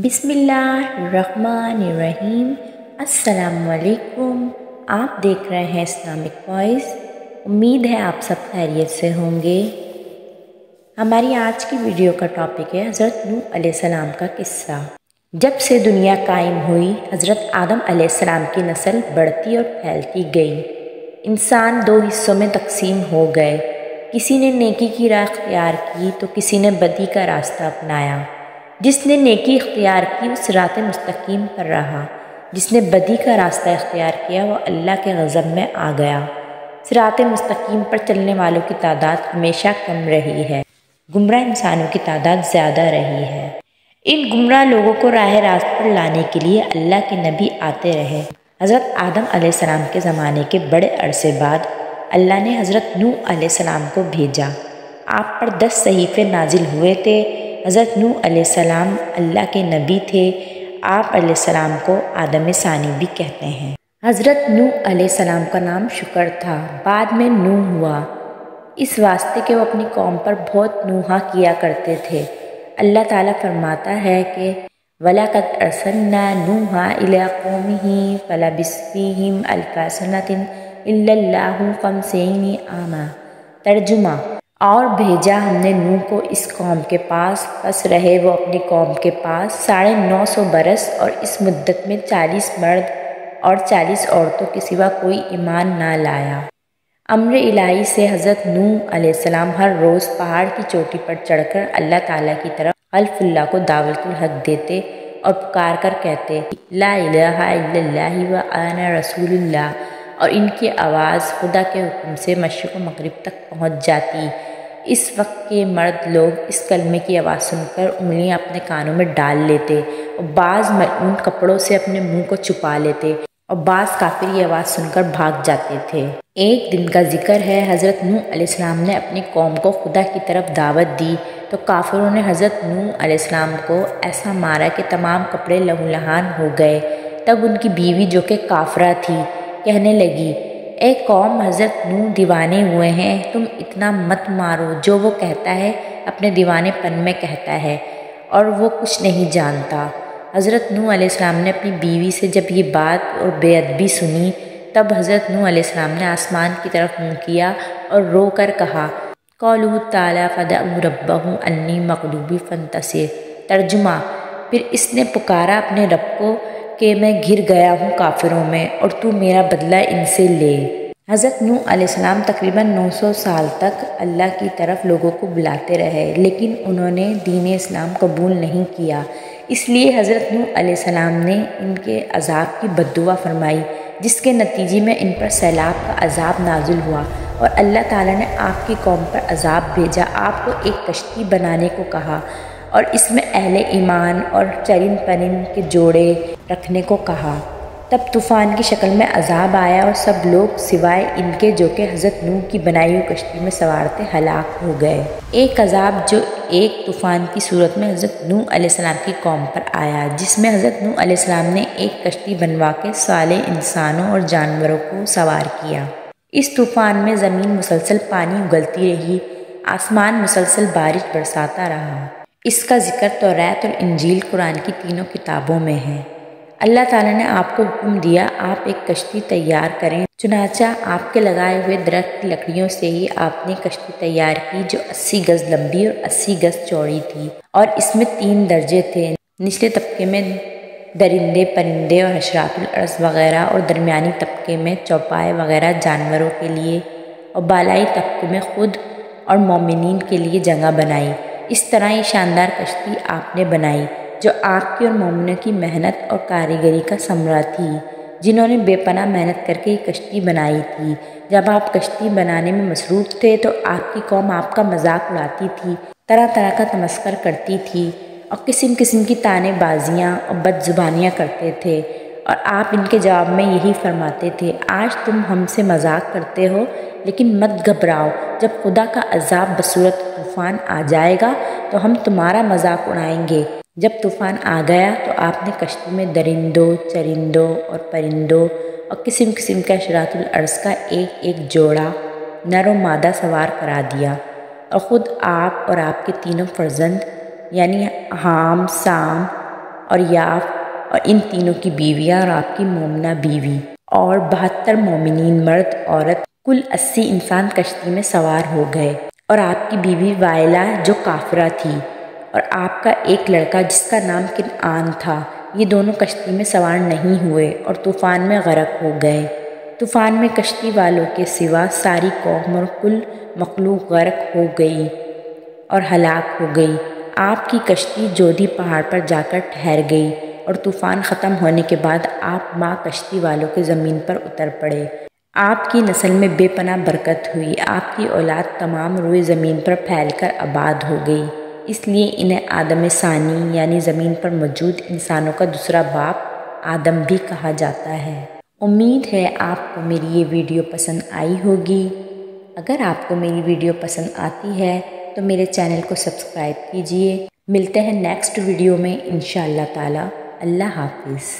بسم اللہ الرحمن الرحیم۔ السلام علیکم۔ آپ دیکھ رہے ہیں اسلامک وائس۔ امید ہے آپ سب خیریت سے ہوں گے۔ ہماری آج کی ویڈیو کا ٹاپک ہے حضرت نوح علیہ السلام کا قصہ۔ جب سے دنیا قائم ہوئی، حضرت آدم علیہ السلام کی نسل بڑھتی اور پھیلتی گئی۔ انسان دو حصوں میں تقسیم ہو گئے، کسی نے نیکی کی راہ اختیار کی تو کسی نے بدی کا راستہ اپنایا۔ جس نے نیکی اختیار کی وہ صراط مستقیم پر رہا، جس نے بدی کا راستہ اختیار کیا وہ اللہ کے غضب میں آ گیا۔ صراط مستقیم پر چلنے والوں کی تعداد ہمیشہ کم رہی ہے، گمراہ انسانوں کی تعداد زیادہ رہی ہے۔ ان گمراہ لوگوں کو راہ راست پر لانے کے لیے اللہ کے نبی آتے رہے۔ حضرت آدم علیہ السلام کے زمانے کے بڑے عرصے بعد اللہ نے حضرت نوح علیہ السلام کو بھیجا۔ آپ پر 10 صحیفے نازل ہوئے تھے۔ حضرت نوح علیہ السلام اللہ کے نبی تھے۔ آپ علیہ السلام کو آدم ثانی بھی کہتے ہیں۔ حضرت نوح علیہ السلام کا نام شکر تھا، بعد میں نوح ہوا، اس واسطے کہ وہ اپنی قوم پر بہت نوحہ کیا کرتے تھے۔ اللہ تعالیٰ فرماتا ہے کہ وَلَقَدْ أَرْسَلْنَا نُوحًا إِلَىٰ قَوْمِهِ فَلَبِثَ فِيهِمْ أَلْفَ سَنَةٍ إِلَّا اللَّهُ 50 عَامًا۔ ترجمہ: اور بھیجا ہم نے نوح کو اس قوم کے پاس، پس رہے وہ اپنی قوم کے پاس 950 برس، اور اس مدت میں 40 مرد اور 40 عورتوں کے سوا کوئی ایمان نہ لایا۔ امر الہی سے حضرت نوح علیہ السلام ہر روز پہاڑ کی چوٹی پر چڑھ کر اللہ تعالیٰ کی طرف خلف اللہ کو دعوت الحق دیتے اور پکار کر کہتے لا الہ الا اللہ وانا رسول اللہ، اور ان کی آواز خدا کے حکم سے مشرق و مغرب تک پہنچ جاتی۔ اس وقت کے مرد لوگ اس کلمے کی آواز سن کر انگلیاں اپنے کانوں میں ڈال لیتے اور بعض ملعون کپڑوں سے اپنے منہ کو چھپا لیتے اور بعض کافر یہ آواز سن کر بھاگ جاتے تھے۔ ایک دن کا ذکر ہے، حضرت نوح علیہ السلام نے اپنی قوم کو خدا کی طرف دعوت دی تو کافروں نے حضرت نوح علیہ السلام کو ایسا مارا کہ تمام کپڑے لہو لہان ہو گئے۔ تب ان کی بیوی جو کہ کافرہ تھی کہنے لگی، اے قوم، حضرت نوح دیوانے ہوئے ہیں، تم اتنا مت مارو۔ جو وہ کہتا ہے اپنے دیوانے پن میں کہتا ہے اور وہ کچھ نہیں جانتا۔ حضرت نوح علیہ السلام نے اپنی بیوی سے جب یہ بات اور بے ادبی سنی، تب حضرت نوح علیہ السلام نے آسمان کی طرف منہ کیا اور رو کر کہا قَوْلُهُ تَعَالَىٰ فَدَعُوا رَبَّهُمْ أَنِّي مَغْلُوبٌ فَانتَصِرْ۔ ترجمہ: پھر اس نے پکارا اپنے رب کو کہ میں گھر گیا ہوں کافروں میں، اور تو میرا بدلہ ان سے لے۔ حضرت نوح علیہ السلام تقریباً 900 سال تک اللہ کی طرف لوگوں کو بلاتے رہے، لیکن انہوں نے دین اسلام قبول نہیں کیا۔ اس لیے حضرت نوح علیہ السلام نے ان کے عذاب کی بد دعا فرمائی، جس کے نتیجے میں ان پر سیلاب کا عذاب نازل ہوا، اور اللہ تعالیٰ نے آپ کی قوم پر عذاب بھیجا۔ آپ کو ایک کشتی بنانے کو کہا اور اس میں اہل ایمان اور چرند پرند کے جوڑے رکھنے کو کہا۔ تب طوفان کی شکل میں عذاب آیا اور سب لوگ سوائے ان کے جو کہ حضرت نوح کی بنائی ہوئی کشتی میں سوار تھے ہلاک ہو گئے۔ ایک عذاب جو ایک طوفان کی صورت میں حضرت نوح علیہ السلام کی قوم پر آیا، جس میں حضرت نوح علیہ السلام نے ایک کشتی بنوا کے صالح انسانوں اور جانوروں کو سوار کیا۔ اس طوفان میں زمین مسلسل پانی اگلتی رہی، آسمان مسلسل بارش برساتا رہا۔ اس کا ذکر توریت اور انجیل قرآن کی تینوں کتابوں میں ہے۔ اللہ تعالیٰ نے آپ کو حکم دیا آپ ایک کشتی تیار کریں، چنانچہ آپ کے لگائے ہوئے درخت کی لکڑیوں سے ہی آپ نے کشتی تیار کی جو 80 گز لمبی اور 80 گز چوڑی تھی، اور اس میں 3 درجے تھے، نچلے طبقے میں درندے پرندے اور حشرات الارض وغیرہ، اور درمیانی طبقے میں چوپائے وغیرہ جانوروں کے لیے، اور بالائی طبقے میں خود اور مومنین کے لیے جگہ بنائی۔ اس طرح یہ شاندار کشتی آپ نے بنائی جو آپ کی اور مومنوں کی محنت اور کاریگری کا ثمرہ تھی، جنہوں نے بے پناہ محنت کر کے یہ کشتی بنائی تھی۔ جب آپ کشتی بنانے میں مصروف تھے تو آپ کی قوم آپ کا مذاق اڑاتی تھی، طرح طرح کا تمسخر کرتی تھی اور قسم قسم کی طعنے بازیاں اور بد زبانیاں کرتے تھے، اور آپ ان کے جواب میں یہی فرماتے تھے آج تم ہم سے مذاق کرتے ہو، لیکن مت گھبراؤ، جب خدا کا عذاب بصورت طوفان آ جائے گا تو ہم تمہارا مذاق اڑائیں گے۔ جب طوفان آ گیا تو آپ نے کشتی میں درندوں، چرندوں اور پرندوں اور قسم قسم کے حشرات الارض کا ایک ایک جوڑا نر و مادہ سوار کرا دیا، اور خود آپ اور آپ کے تینوں فرزند یعنی حام، سام اور یاف اور ان تینوں کی بیویاں اور آپ کی مومنہ بیوی اور 72 مومنین مرد عورت کل 80 انسان کشتی میں سوار ہو گئے، اور آپ کی بیوی وائلہ جو کافرہ تھی اور آپ کا ایک لڑکا جس کا نام کنعان تھا، یہ دونوں کشتی میں سوار نہیں ہوئے اور طوفان میں غرق ہو گئے۔ طوفان میں کشتی والوں کے سوا ساری قوم اور کل مخلوق غرق ہو گئی اور ہلاک ہو گئی۔ آپ کی کشتی جودھی پہاڑ پر جا کر ٹھہر گئی، اور طوفان ختم ہونے کے بعد آپ ماں کشتی والوں کے زمین پر اتر پڑے۔ آپ کی نسل میں بے پناہ برکت ہوئی، آپ کی اولاد تمام روئے زمین پر پھیل کر آباد ہو گئی، اس لیے انہیں آدم ثانی یعنی زمین پر موجود انسانوں کا دوسرا باپ آدم بھی کہا جاتا ہے۔ امید ہے آپ کو میری یہ ویڈیو پسند آئی ہوگی۔ اگر آپ کو میری ویڈیو پسند آتی ہے تو میرے چینل کو سبسکرائب کیجیے۔ ملتے ہیں نیکسٹ ویڈیو میں انشاءاللہ تعالی۔ اللہ حافظ۔